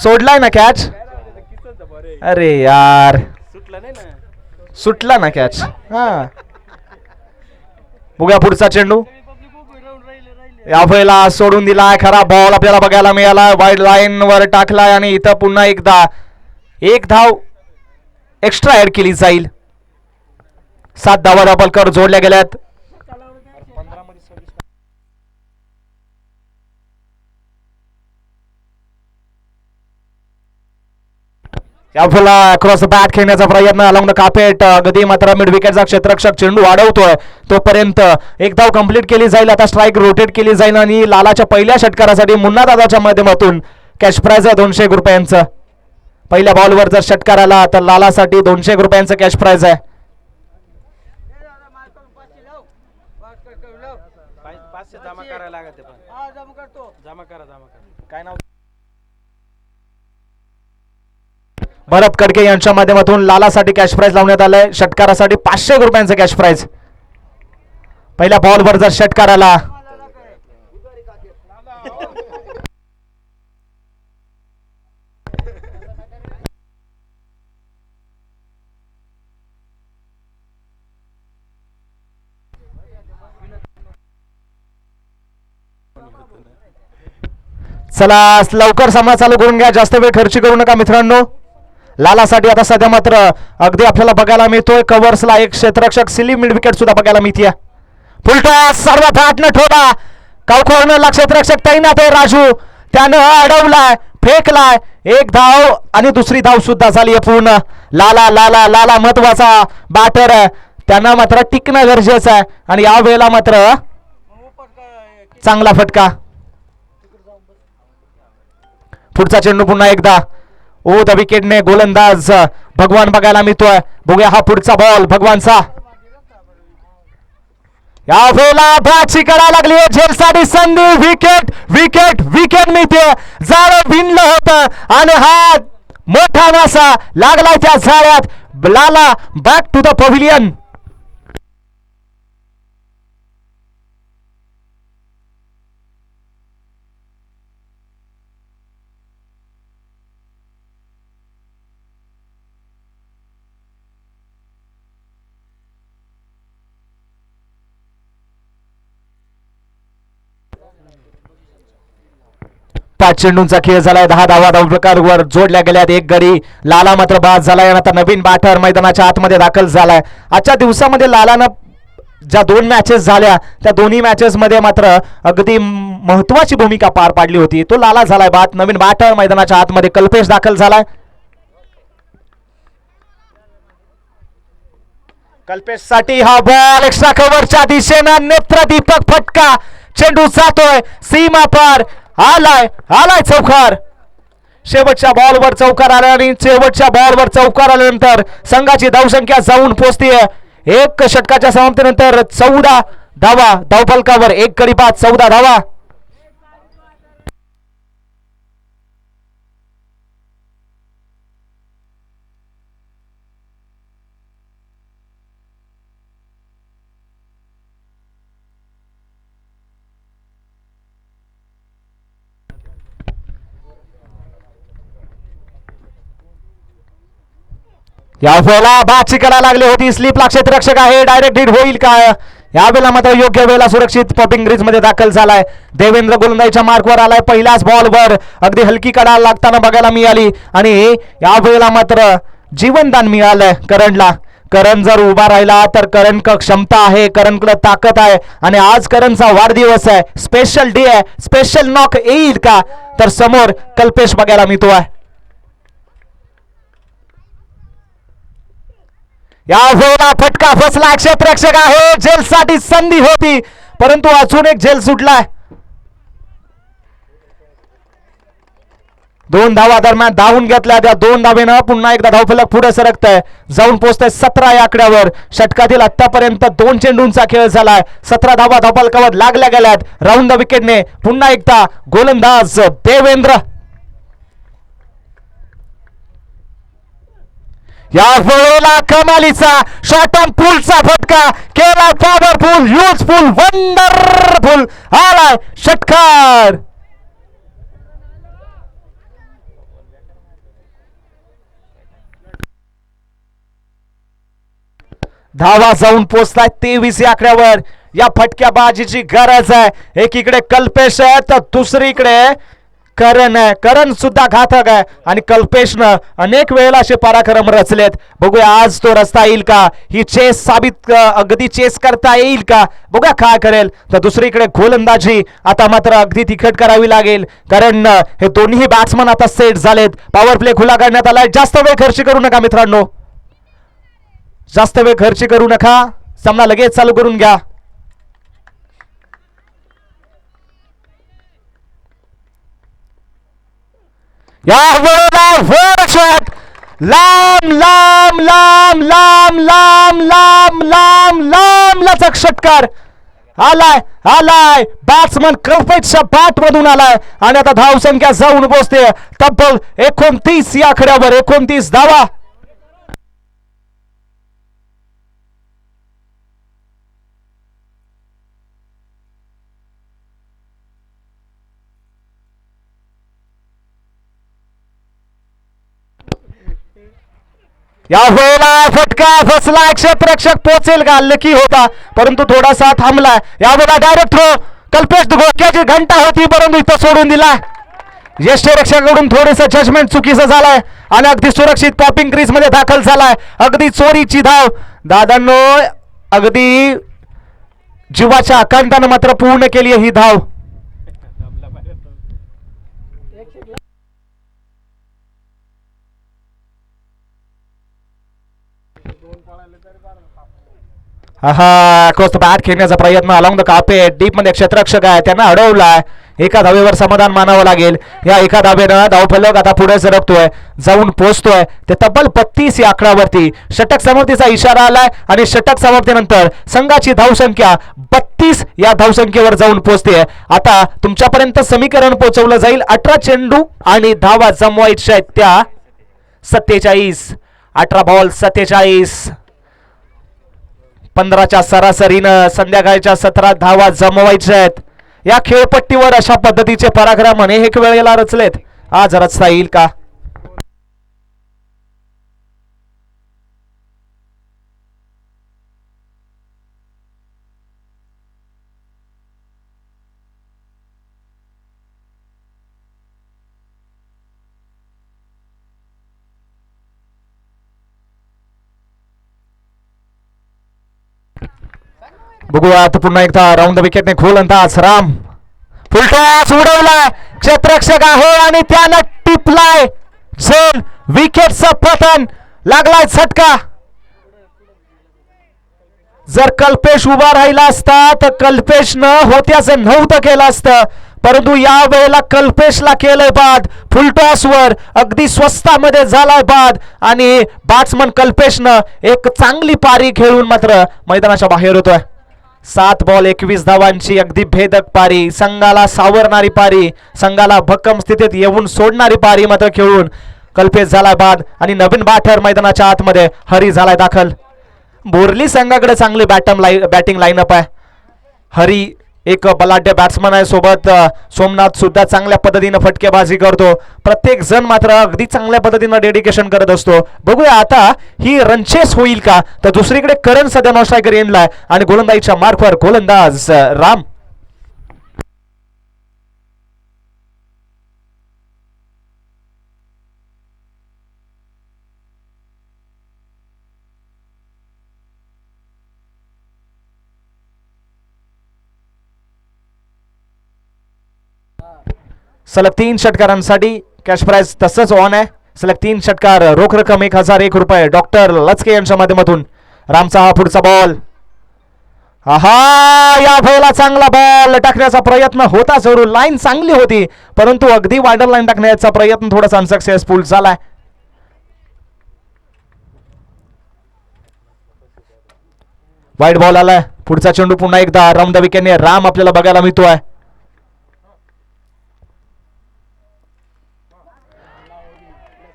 Speaker 1: सोडलाय ना कॅच. अरे यार
Speaker 2: सुटला नाही ना.
Speaker 1: सुटला ना कॅच. हा बघूया पुढचा चेंडू. या वेळेला सोडून दिलाय. खरा बॉल आपल्याला बघायला मिळाला. वाईड लाईन वर टाकलाय आणि इथं पुन्हा एकदा एक धाव एक्स्ट्रा ऍड केली जाईल. 7 धावा डबलकर जोडल्या गेल्यात. क्रॉस बॅट खेळण्याचा प्रयत्न अलॉंग द कार्पेट. अगदी मात्र मिड विकेटचा क्षेत्ररक्षक चेंडू वाढवतोय तोपर्यंत एक धाव कंप्लीट केली जाईल. आता स्ट्राईक रोटेट केली जाईल आणि लालाच्या पहिल्या षटकारासाठी मुन्ना दादाच्या माध्यमातून कॅश प्राइज आहे 201 रुपयांचं. पहिल्या बॉलवर जर षटकार आला तर लालासाठी 201 रुपयांचं कॅश प्राइज आहे.
Speaker 2: 500 जमा करायला लागते पण जमा करा. काय नाव
Speaker 1: भरत कडके यांच्या माध्यमातून लालासाठी कॅश प्राइज लावण्यात आलंय. षटकारासाठी 500 रुपयांचं कॅश प्राइज. पहिल्या बॉलवर जर षटकार आला चला लवकर सामना चालू करून घ्या. जास्त वेळ खर्च करू नका मित्रांनो. लालासाठी आता सध्या मात्र अगदी आपल्याला बघायला मिळतोय कव्हर्सला एक क्षेत्ररक्षक सिली मिड विकेट सुद्धा बघायला मिळते. फुलटॉस सर्व फॅटनं ठोडा कॉर्नरला क्षेत्ररक्षक तैनात आहे राजू. त्यानं अडवलाय फेकलाय. एक धाव आणि दुसरी धाव सुद्धा झाली आहे पूर्ण. लाला लाला लाला महत्वाचा बॅटर आहे. त्यांना मात्र टिकणं गरजेचं आहे आणि या वेळेला मात्र चांगला फटका. पुढचा चेंडू पुन्हा एकदा ओ द विकेटने गोलंदाज भगवान बघायला मिळतोय. बघूया हा पुढचा बॉल भगवानचा. या वेळेला बॅटची करा लागली झेलसाठी संधी. विकेट विकेट विकेट मिळते. जाळं भिनलं होतं आणि हा मोठा मासा लागलाय त्या जाळ्यात. लाला बॅक टू द पव्हिलियन. पाच चेंडूंचा खेळ झालाय. 10 धावा धावप्रकारवर जोडल्या गेल्यात. एक गडी. लाला मात्र बाद झालाय आणि आता नवीन बॅटर मैदानाच्या आतमध्ये दाखल झालाय. आजच्या दिवसामध्ये लालानं ज्या 2 मॅचेस झाल्या त्या दोन्ही मॅचेस मध्ये मात्र अगदी महत्वाची भूमिका पार पाडली होती. तो लाला झालाय बाद. नवीन बॅटर मैदानाच्या आतमध्ये कल्पेश दाखल झालाय. कल्पेश साठी हा बॉल एक्स्ट्रा कव्हरच्या दिशेनं नेत्रदीपक फटका. चेंडू जातोय सीमा पार. आलाय आलाय चौकार. शेवटच्या बॉलवर चौकार आला आणि शेवटच्या बॉलवर चौकार आल्यानंतर संघाची धावसंख्या जाऊन पोहोचतीये. एक षटकाच्या समाप्तीनंतर 14 धावा धावफलकावर. एक गडी बाद 14 धावा. या वेळेला बाची करा लागली होती. स्लिपला क्षेत्ररक्षक आहे. डायरेक्ट हिट होईल का. यावेळेला मात्र योग्य वेळेला सुरक्षित पॉपिंग ग्रीज मध्ये दाखल झालाय. देवेंद्र गोलंदाजीच्या मार्कवर आलाय. पहिल्याच बॉलवर अगदी हलकी कडा लागताना बघायला मिळाली आणि यावेळेला मात्र जीवनदान मिळालंय करणला. करण जर उभा राहिला तर करण क्षमता आहे. करणकडे ताकद आहे आणि आज करणचा वाढदिवस आहे. स्पेशल डे आहे. स्पेशल नॉक येईल का तर समोर कल्पेश बघायला मिळतो आहे. या वेळेला फटका फसला, क्षेत्ररक्षक आहे, जेलसाठी संधी होती परंतु अजून एक झेल सुटलाय. 2 धावा दरम्यान धावून घेतल्या, त्या 2 धावेनं पुन्हा एकदा धावफलक पुढे सरकतंय, जाऊन पोहोचतंय 17 या आकड्यावर. षटकातील आतापर्यंत 2 चेंडूंचा खेळ झालाय, 17 धावा धावफलकावर लागल्या गेल्यात. राऊंड द विकेटने पुन्हा एकदा गोलंदाज देवेंद्र. या वेळेला कमालीचा शॉर्ट ऑन पुलचा फटका केला, पॉवरफुल, युजफुल, वंडरफुल आलाय षटकार. धावा जाऊन पोचलाय 23 या आकड्यावर. या फटक्याबाजीची गरज आहे. एकीकडे कल्पेश आहे तर दुसरीकडे करण आहे. करण सुद्धा घातक आहे आणि कल्पेशनं अनेक वेळेला असे पराक्रम रचलेत. बघूया आज तो रस्ता येईल का, ही चेस साबित अगदी चेस करता येईल का, बघूया काय करेल. तर दुसरीकडे गोलंदाजी आता मात्र अगदी तिखट करावी लागेल, कारण हे दोन्ही बॅट्समन आता सेट झालेत. पॉवर प्ले खुला करण्यात आलाय. जास्त वेळ खर्च करू नका मित्रांनो, जास्त वेळ खर्च करू नका, सामना लगेच चालू करून घ्या. या वेळेला वर शॉट, लांब लांब लांब लांब लांब लांब लांब लांब लचक षटकार आलाय आलाय. बॅट्समन कल्पेशच्या बॅट मधून आलाय आणि आता धाव संख्या जाऊन पोहोचते तब्बल 29 या आकड्यावर. 29 धावा. या वेळेला फटका फसला, क्षेत्ररक्षक पोहोचेल का, लकी होता परंतु थोडासा थांबला. या वेळेला डायरेक्ट थ्रो, कल्पेश घोक्याची घंटा होती परंतु इथं सोडून दिला. यष्टीरक्षकाकडून थोडेस जजमेंट चुकीचं झालंय आणि अगदी सुरक्षित पॉपिंग क्रीज मध्ये दाखल झालाय. अगदी चोरीची धाव दादांनो, अगदी जीवाच्या आकांतानं मात्र पूर्ण केली ही धाव. बॅट खेळण्याचा प्रयत्न अलॉंग द कार्पेट, डीप मध्ये क्षेत्ररक्षक आहे, त्यांना अडवलाय. एका धावेवर समाधान मानावं लागेल. या एका धावेनं धावफलक आता पुढे सरकतोय, जाऊन पोहोचतोय ते तब्बल 32 या आकड्यावरती. षटक समाप्तीचा इशारा आलाय आणि षटक समाप्तीनंतर संघाची धावसंख्या 32 या धावसंख्येवर जाऊन पोहोचते. आता तुमच्यापर्यंत समीकरण पोहोचवलं जाईल. 18 चेंडू आणि धावा जमवायच्या आहेत त्या 47. 18 बॉल 47. 15च्या सरासरीनं संध्याकाळच्या 17 धावा जमवायच्या आहेत. या खेळपट्टीवर अशा पद्धतीचे पराक्रम अनेक वेळेला रचलेत. आज रचता येईल का. बघूया आता पुन्हा एकदा राऊंड द विकेटने गोलंदाज राम. फुलटॉस उडवलाय, क्षेत्ररक्षक आहे आणि त्यानं टिपलाय झेल. विकेटचं पतन, लागलाय झटका. जर कल्पेश उभा राहिला असता तर कल्पेशनं होत्याचं नव्हतं केलं असतं, परंतु या वेळेला कल्पेशला केलंय बाद. फुलटॉसवर अगदी स्वस्तामध्ये झालाय बाद आणि बॅट्समन कल्पेशनं एक चांगली पारी खेळून मात्र मैदानाच्या बाहेर होतोय. 7 बॉल 21 धावांची अगदी भेदक पारी, संघाला सावरणारी पारी, संघाला भक्कम स्थितीत येऊन सोडणारी पारी मात्र खेळून कल्पेश झालाय बाद आणि नवीन बॅटर मैदानाच्या आतमध्ये हरी झालाय दाखल. बोरली संघाकडे चांगली बॅटिंग लाईनअप आहे. हरी एक बलाढ्य बॅट्समन आहे, सोबत सोमनाथ सुद्धा चांगल्या पद्धतीने फटकेबाजी करतो. प्रत्येक जण मात्र अगदी चांगल्या पद्धतीने डेडिकेशन करत असतो. बघूया आता ही रनचेस होईल का. तर दुसरीकडे करण सध्या नॉन स्ट्रायकर येणलाय आणि गोलंदाजीच्या मार्कवर गोलंदाज राम. सलग 3 षटकारांसाठी कॅश प्राइज तसंच ऑन आहे. सलग 3 षटकार, रोख रक्कम 1001 रुपये डॉक्टर लचके यांच्या माध्यमातून रामचा हा पुढचा बॉल. आहा, या वेळेला चांगला बॉल टाकण्याचा प्रयत्न होता जरूर. लाईन चांगली होती परंतु अगदी वायडर लाईन टाकण्याचा प्रयत्न थोडासा अनसक्सेसफुल झालाय. वाईट बॉल आलाय. पुढचा चेंडू पुन्हा एकदा राऊंड द विकेटने राम आपल्याला बघायला मिळतोय.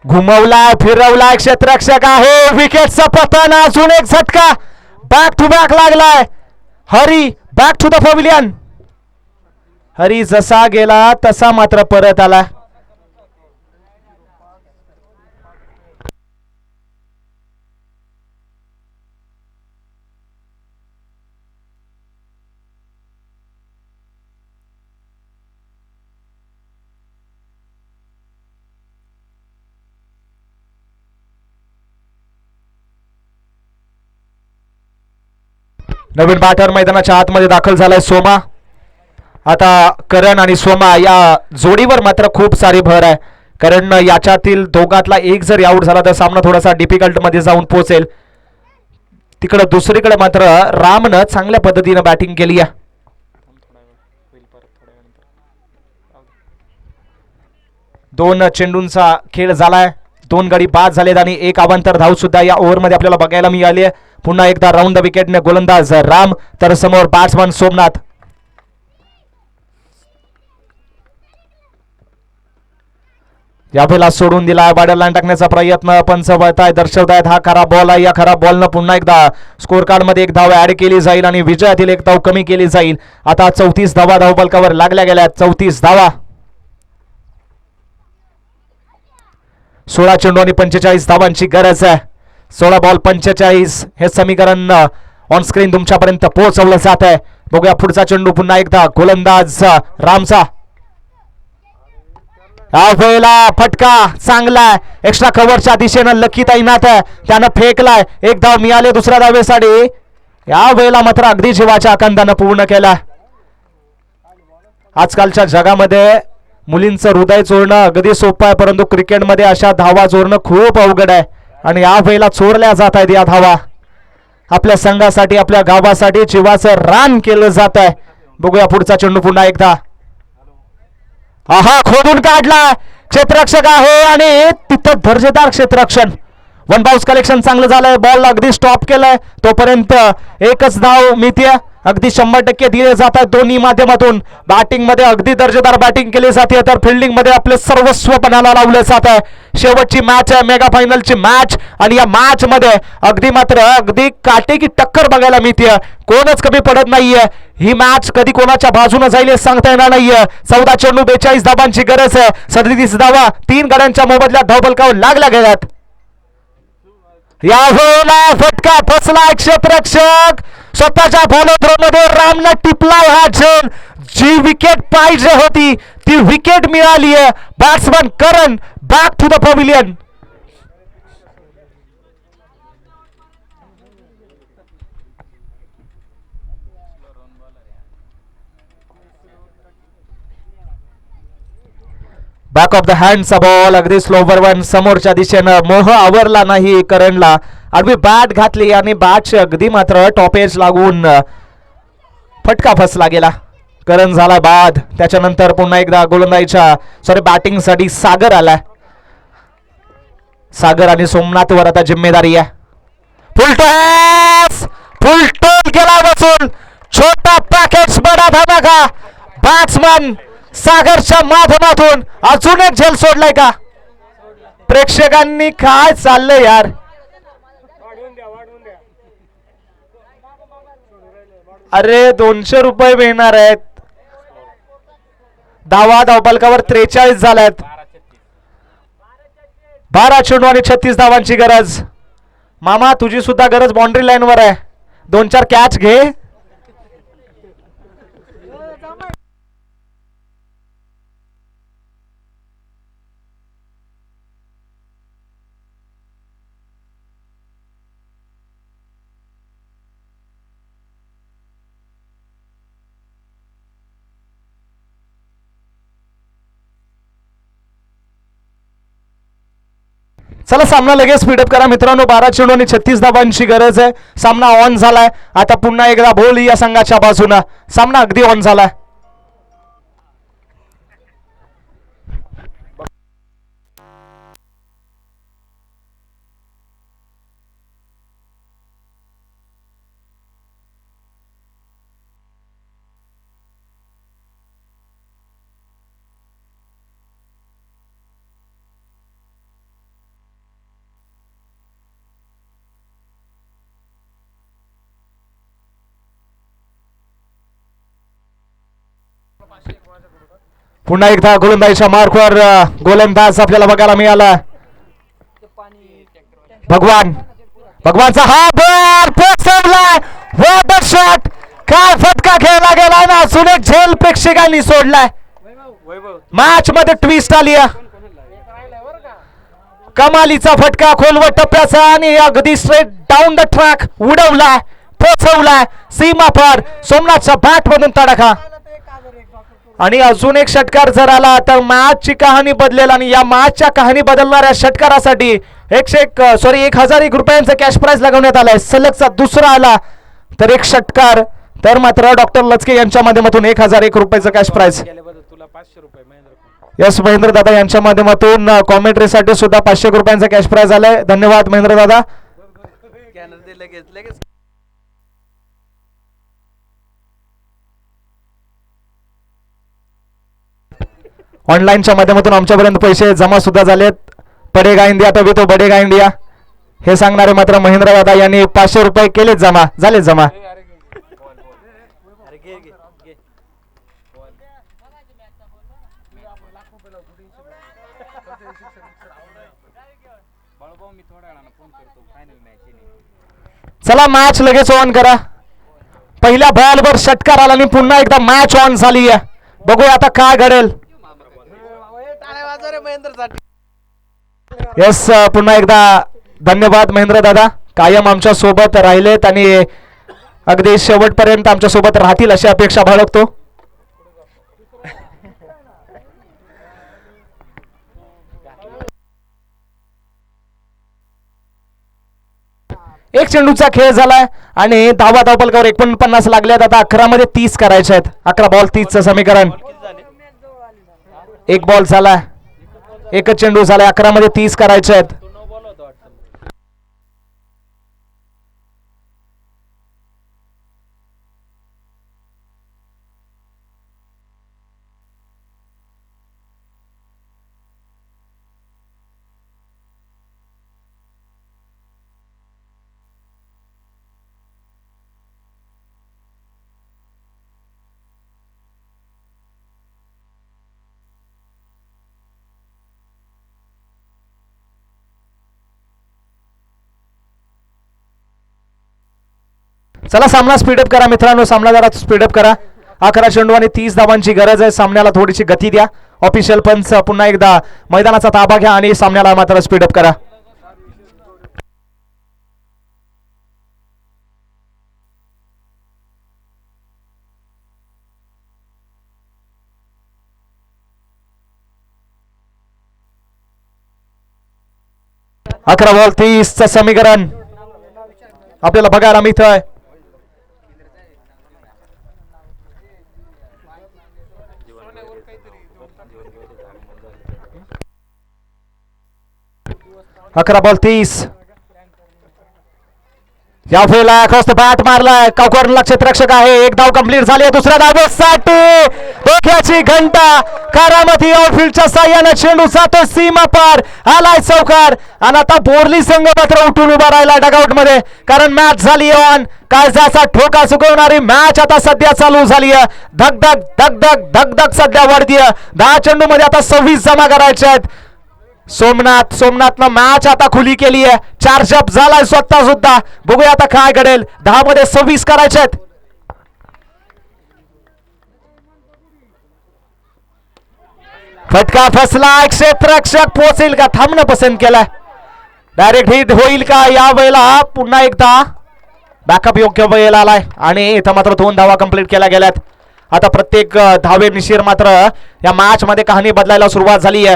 Speaker 1: घुमवलाय, फिरवलाय, क्षेत्ररक्षक आहे. विकेटचा पतन, अजून एक झटका. बॅक टू बॅक लागलाय. Hari back to the pavilion. Hari जसा गेला तसा मात्र परत आला. नवीन बॅटर मैदानाच्या आतमध्ये दाखल झालाय सोमा. आता करण आणि सोमा या जोडीवर मात्र खूप सारी भर आहे. कारण याच्यातील दोघातला एक जर आउट झाला तर सामना थोडासा डिफिकल्ट मध्ये जाऊन पोहोचेल. तिकडे दुसरीकडे मात्र रामनं चांगल्या पद्धतीने बॅटिंग केली आहे. दोन चेंडूंचा खेळ झालाय. 2 गडी बाद झालेत आणि एक अवांतर धाव सुद्धा या ओव्हरमध्ये आपल्याला बघायला मिळाली आहे. पुन्हा एकदा राऊंड द विकेटने गोलंदाज राम तर समोर बॅट्समन सोमनाथ. यावेळेला सोडून दिला. बॉर्डर लाईन टाकण्याचा प्रयत्न पंच वळताय, दर्शवतायत हा खराब बॉल आहे. या खराब बॉलनं पुन्हा एकदा स्कोर कार्ड मध्ये एक धाव ऍड केली जाईल आणि विजयातील एक धाव कमी केली जाईल. आता 34 धावा धावफलकावर लागल्या गेल्या. 34 धावा. 16 चेंडू आणि 45 धावांची गरज आहे. 16 बॉल 45 हे समीकरण ऑन स्क्रीन तुमच्यापर्यंत पोहोचवलं जात आहे. बघूया पुढचा चेंडू पुन्हा एकदा गोलंदाज रामचा. या वेळेला फटका चांगला एक्स्ट्रा कव्हरच्या दिशेनं लकीताई नाथ त्यानं फेकलाय. एक धाव मिळाले दुसऱ्या धावेसाठी. या वेळेला मात्र अगदी जीवाच्या आकांतानं पूर्ण केला. आजकालच्या जगामध्ये मुलींचं हृदय चोरणं अगदी सोपं आहे परंतु क्रिकेटमध्ये अशा धावा चोरणं खूप अवघड आहे आणि या वेळेला चोरल्या जात आहेत या धावा. आपल्या संघासाठी आपल्या गावासाठी जीवाचं रान केलं जात आहे. बघूया पुढचा चेंडू पुन्हा एकदा. आहा, खोदून काढला. क्षेत्ररक्षक आहे आणि तिथं दर्जेदार क्षेत्ररक्षण. 1 बाउन्स कलेक्शन चांगलं झालंय. बॉल अगदी स्टॉप केलाय तोपर्यंत एकच धाव मिळते. अगदी 100% दिले जात आहेत दोन्ही माध्यमातून. बॅटिंग मध्ये अगदी दर्जेदार बॅटिंग केली जाते तर फिल्डिंग मध्ये आपले सर्वस्व पणाला लावले जात आहे. शेवटची मॅच आहे, मेगा फायनलची मॅच आणि या मॅच मध्ये अगदी काटेकी टक्कर बघायला मिळते. कोणच कमी पडत नाहीये. ही मॅच कधी कोणाच्या बाजूने जाईल हे सांगता येणार नाहीये. 14 चेंडू 42 धावांची गरज आहे. 37 धावा 3 गड्यांच्या मोबदल्यात धावफलकावर लागल्या गेल्यात. या वेळेला फटका फसला. क्षेत्ररक्षक स्वतःच्या फॉलोथ्रो मध्ये रामने टिपलाय हा झेल. जी विकेट पाहिजे होती ती विकेट मिळाली आहे. Batsman Karan back to the pavilion. Back of the हँडचा बॉल अगदी स्लोवर वन समोरच्या दिशेनं. मोह आवरला नाही करणला. आडवी बॅट घातली आणि बॅटची अगदी मात्र टॉप एज लागून फटका फसला गेला. करण झाला बाद. त्याच्यानंतर पुन्हा एकदा गोलंदाजीच्या बॅटिंग साठी सागर आलाय. सागर आणि सोमनाथ वर आता जिम्मेदारी आहे. फुलटॉस गेला बसून. छोटा पॅकेज बडा धमाका. बॅट्समन सागरच्या माध्यमातून अजून एक झेल सोडलाय का? प्रेक्षकांनी काय चाललंय यार. अरे 200 रुपये मिळणार आहेत. धावफलकावर 43 झाल्यात. 12 चेंडू आणि 36 धावांची गरज. मामा तुझी सुद्धा गरज बाउंड्री लाईन वर आहे. 2-4 कॅच घे. चला सामना लगेच स्पीडअप करा मित्रांनो. 12 चेंडू आणि 36 धावांची गरज आहे. सामना ऑन झालाय. आता पुन्हा एकदा बोल या संघाच्या बाजूनं. सामना अगदी ऑन झालाय. पुन्हा एकदा गोलंदाजीच्या मार्कवर गोलंदाज आपल्याला बघायला मिळाला. भगवानचा हा बॉल पोचवलाय. What a shot. काय फटका खेळला गेला ना. अजून एक झेल प्रेक्षकांनी सोडलाय. मॅच मध्ये ट्विस्ट आली. कमालीचा फटका खोलवट टप्प्याचा आणि अगदी स्ट्रेट डाऊन द ट्रॅक उडवलाय. पोचवलाय सीमा पार. सोमनाथच्या बॅट मधून तडका आणि अजून एक षटकार जर आला तर मॅचची कहाणी बदलेल. आणि या मॅचच्या कहाणी बदलणाऱ्या षटकारासाठी 1,001 रुपयांचा कॅश प्राइज लागवण्यात आलाय. सलगचा दुसरा आला तर एक षटकार तर मात्र डॉक्टर लचके यांच्या माध्यमातून 1,001 रुपयाचं कॅश प्राइज. यस महेंद्र दादा यांच्या माध्यमातून कॉमेंट्रीसाठी सुद्धा 500 रुपयांचा कॅश प्राइज आलाय. धन्यवाद महेंद्र दादा. ऑनलाईनच्या माध्यमातून आमच्यापर्यंत पैसे जमा सुद्धा झालेत. पडेगा इंडिया तभी तो बडेगा इंडिया हे सांगणारे मात्र महेंद्र दादा यांनी 500 रुपये केलेत जमा. झालेत जमा. चला मॅच लगेच ऑन करा. पहिल्या बॉलवर षटकार आला आणि पुन्हा एकदा मॅच ऑन झाली आहे. बघूया आता काय घडेल. यस पुन्हा एकदा धन्यवाद महेंद्र दादा. कायम आमच्या सोबत राहिलेत आणि अगदी शेवटपर्यंत आमच्या सोबत राहतील अशी अपेक्षा बाळगतो. एक चेंडूचा खेळ झालाय आणि धावा धावपलकावर 49 लागल्यात. आता 11 मध्ये 30 करायचे आहेत. 11 बॉल 30चं समीकरण. एक बॉल झाला. एकच चेंडू झालाय. 11 मध्ये 30 करायचे आहेत. चला सामना स्पीडअप करा मित्रांनो. सामना जरा स्पीडअप करा. 11 चेंडू आणि 30 धावांची गरज आहे. सामन्याला थोडीशी गती द्या. ऑफिशियल पंच पुन्हा एकदा मैदानाचा ताबा घ्या आणि सामन्याला मात्र स्पीडअप करा. अकरा बॉल 30चं समीकरण आपल्याला बघायला मिळतंय. अकरा बॉल 30. या वेळेला क्रॉस द बॅट मारलाय. कॉर्नरला क्षेत्ररक्षक आहे. एक धाव कंप्लीट झाली आहे. दुसऱ्या धावेसाठी डोक्याची घंटा. करामती आउटफील्डच्या साह्याने चेंडू जातो सीमा पार. आलाय चौकार आणि आता बोरली संघ मात्र उठून उभा राहिला डगआउट मध्ये कारण मॅच झाली ऑन. काय जासा ठोका चुकवणारी मॅच आता सध्या चालू झाली आहे. धगधग धगधग धगधग सध्या वाढतीये. 10 चेंडू मध्ये आता 26 जमा करायचे आहेत. सोमनाथनं मॅच आता खुली केली आहे. चार्जअप झालाय स्वतः सुद्धा. बघूया आता काय घडेल. 10 मध्ये 26 करायचे आहेत. फटका फसला. क्षेत्ररक्षक पोहोचेल का. थांबणं पसंत केलाय. डायरेक्ट हिट होईल का. या वेळेला पुन्हा एकदा बॅकअप योग्य वेळेला आलाय आणि इथं मात्र 2 धावा कंप्लीट केल्या गेल्यात. आता प्रत्येक धावेनिशीर मात्र या मॅच मध्ये कहाणी बदलायला सुरुवात झाली आहे.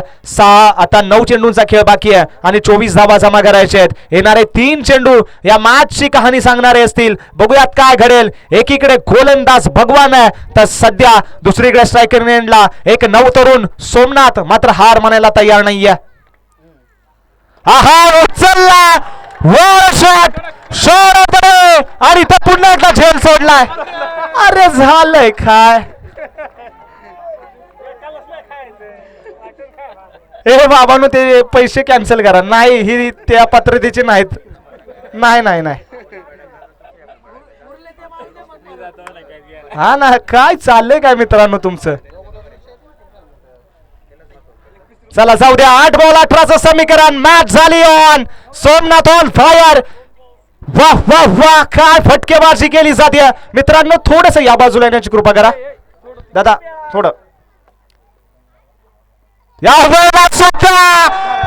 Speaker 1: आता 9 चेंडूंचा खेळ बाकी आहे आणि 24 धावा जमा करायचे आहेत. येणारे 3 चेंडू या मॅचची कहाणी सांगणारे असतील. बघूयात काय घडेल. एकीकडे गोलंदाज भगवान आहे तर सध्या दुसरीकडे स्ट्रायकर एंडला एक नवतरुण सोमनाथ मात्र हार मानायला तयार नाहीये. आहा उचलला वर शॉट शॉट आणि तो पुन्हा एकदा झेल सोडलाय. अरे झालंय काय ए बाबांनो ते पैसे कॅन्सल करा. नाही ही त्या पात्रतेचे नाहीत. नाही नाही नाही हा ना काय चाललंय काय मित्रांनो तुमचं. चला जाऊ द्या. 8 बॉल 18चं समीकरण. मॅच झाली ऑन. Somnath on fire. वाह वाह वाह काय फटकेबाजी केली जाते मित्रांनो. थोडस या बाजूला येण्याची कृपा करा दादा थोडं. या वेळात सुद्धा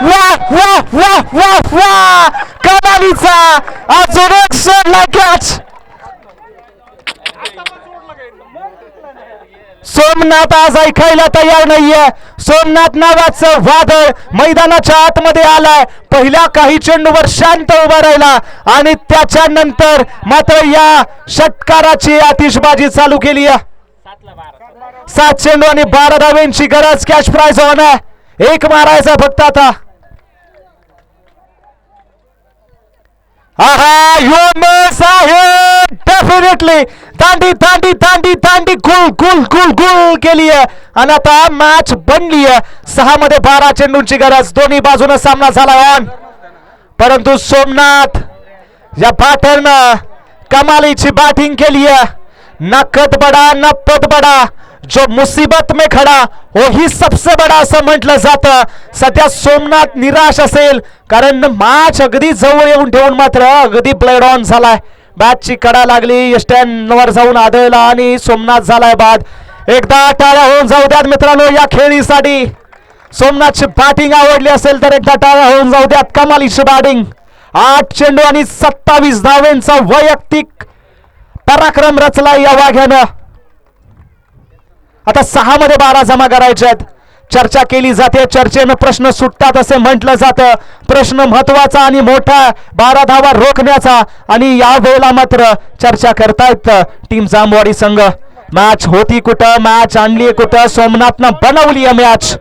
Speaker 1: वाह वाह वाह वाह वाह कमालीचा अजून एक सोडला कॅच. सोमनाथ आज ऐकायला तयार नाहीये. सोमनाथ नावाचं वादळ मैदानाच्या आतमध्ये आलाय. पहिल्या काही चेंडूवर शांत उभा राहिला आणि त्याच्यानंतर मात्र या षटकाराची आतिषबाजी चालू केली. 7 चेंडू आणि 12 धावेंची गरज. कॅच प्राइज ऑन आहे. एक मारायचा फक्त आता. आहा यू मिस आहे डेफिनेटली. दांडी दांडी दांडी दांडी गुल गुल गुल गुल केली आहे आणि आता मॅच बनली आहे. 6 मध्ये 12 चेंडूंची गरज. दोन्ही बाजूने सामना झाला ऑन. परंतु सोमनाथ या बॅटरनं कमालीची बॅटिंग केली आहे. न कद बडा न पद बडा जो मुसीबत में खडा वही सबसे बडा असं म्हटलं जातं. सध्या सोमनाथ निराश असेल कारण मॅच अगदी जवळ येऊन ठेवून मात्र अगदी प्लेड ऑन झालाय. बॅटची कडा लागली स्टँडवर जाऊन आदळला आणि सोमनाथ झालाय बाद. एकदा टाळ्या होऊन जाऊ द्यात मित्रांनो या खेळीसाठी. सोमनाथची बॅटिंग आवडली असेल तर एकदा टाळ्या होऊन जाऊ द्यात. कमालीची बॅटिंग. 8 चेंडू आणि 27 धावेंचा वैयक्तिक पराक्रम रचला या वाघ्यानं. आता 6 मध्ये 12 जमा करायचे आहेत. चर्चा केली जाते. चर्चेनं प्रश्न सुटतात असे म्हटलं जातं. प्रश्न महत्वाचा आणि मोठा 12 धावा रोखण्याचा आणि या वेळेला मात्र चर्चा करतायत टीम जांभवाडी संघ. मॅच होती कुठं. मॅच आणली कुठं. सोमनाथनं बनवली आहे मॅच.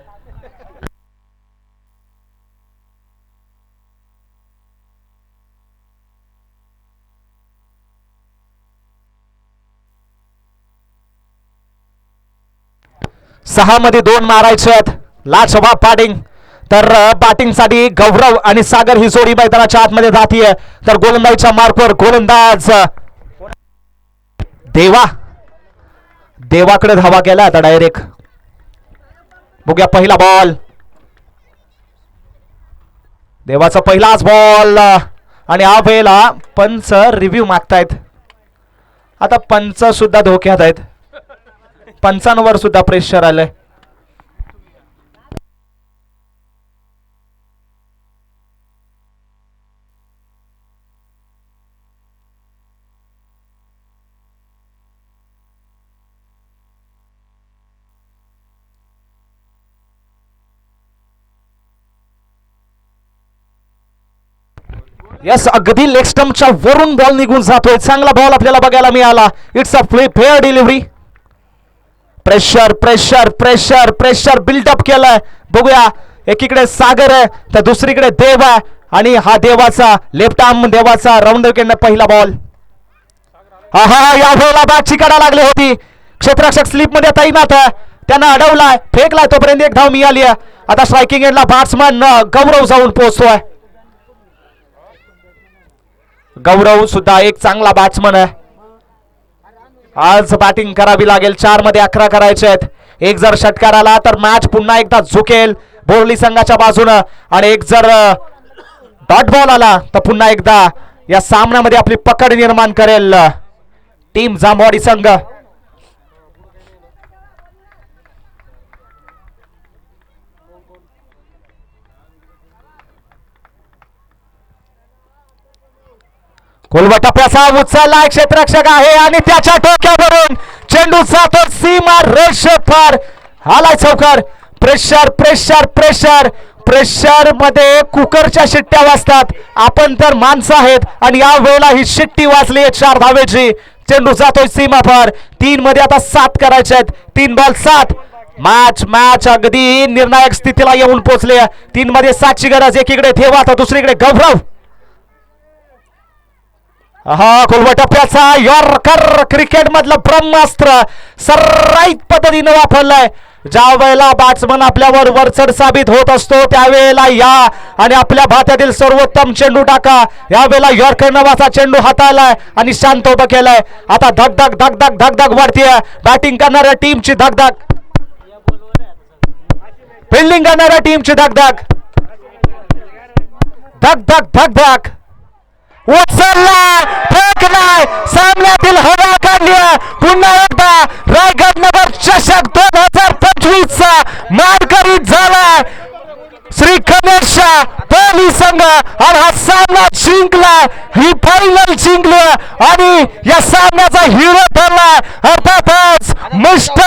Speaker 1: सहा मध्ये 2 मारायचे आहेत. लाजवाब बॅटिंग. तर बॅटिंग साठी गौरव आणि सागर ही जोडी मैदानाच्या आतमध्ये जातीये. तर गोलंदाजीच्या मार्कवर गोलंदाज देवाकडे धावा केला आता डायरेक्ट. बघूया पहिला बॉल. देवाचा पहिलाच बॉल आणि या वेळेला पंच रिव्ह्यू मागतायत. आता पंच सुद्धा धोक्यात आहेत. पंचांवर सुद्धा प्रेशर आलंय. यस अगदी लेग स्टंपच्या वरून बॉल निघून जातोय. चांगला बॉल आपल्याला बघायला मिळाला. It's a fair delivery. Pressure pressure pressure pressure build up केलंय. बघूया एकीकडे सागर आहे तर दुसरीकडे देव आहे आणि हा देवाचा लेफ्ट आर्म देवाचा राऊंड विकेटने पहिला बॉल. हा या वेळेला बॅटची कडा लागली होती. क्षेत्ररक्षक स्लिप मध्ये तैनात आहे. त्यांना अडवलाय फेकलाय तोपर्यंत एक धाव मिळाली आहे. आता स्ट्रायकिंग एंडला बॅट्समन गौरव जाऊन पोहोचतोय. गौरव सुद्धा एक चांगला बॅट्समन आहे. आज बॅटिंग करावी लागेल. 4 मध्ये 11 करायचे आहेत. एक जर षटकार आला तर मॅच पुन्हा एकदा झुकेल बोर्ली संघाच्या बाजूनं आणि एक जर डॉट बॉल आला तर पुन्हा एकदा या सामन्यामध्ये आपली पकड निर्माण करेल टीम जांभवाडी संघ. कोलवा टप्प्याचा उचलला क्षेत्ररक्षक आहे आणि त्याच्या डोक्यावरून चेंडू जातो सीमा रेषेवर. आलाय चौकार. प्रेशर प्रेशर प्रेशर प्रेशर मध्ये कुकरच्या शिट्ट्या वाजतात. आपण तर माणसं आहेत आणि या वेळेला ही शिट्टी वाजली आहे 4 धावेची. चेंडू जातोय सीमा पार. 3 मध्ये आता 7 करायचे आहेत. 3 बॉल 7. मॅच मॅच अगदी निर्णायक स्थितीला येऊन पोहोचले. 3 मध्ये 7 ची गरज. एकीकडे ठेवा तर दुसरीकडे गौरव. हा खोलवा टप्प्याचा यॉर्कर क्रिकेट मधलं ब्रह्मास्त्र सर्राईत पद्धतीने वापरलाय. ज्या वेळेला बॅट्समन आपल्यावर वरचढ साबित होत असतो त्यावेळेला या आणि आपल्या भात्यातील सर्वोत्तम चेंडू टाका. यावेळेला यॉर्कर नावाचा चेंडू हाताळलाय आणि शांत उभं केलाय. आता धगधग धगधग धगधग वाढतीये. बॅटिंग करणाऱ्या टीमची धगधग, फिल्डिंग करणाऱ्या टीमची धगधग धगधग धगधग. उचलला, फेकलाय, सामन्यातील हवा काढली. पुन्हा एकदा रायगड नगर चषक 2025 चा मानकरी झाला श्री गणेश पहिली संघ आणि हा सामना जिंकला. ही फायनल जिंकली आणि या सामन्याचा हिरो ठरला अर्थातच मिस्टर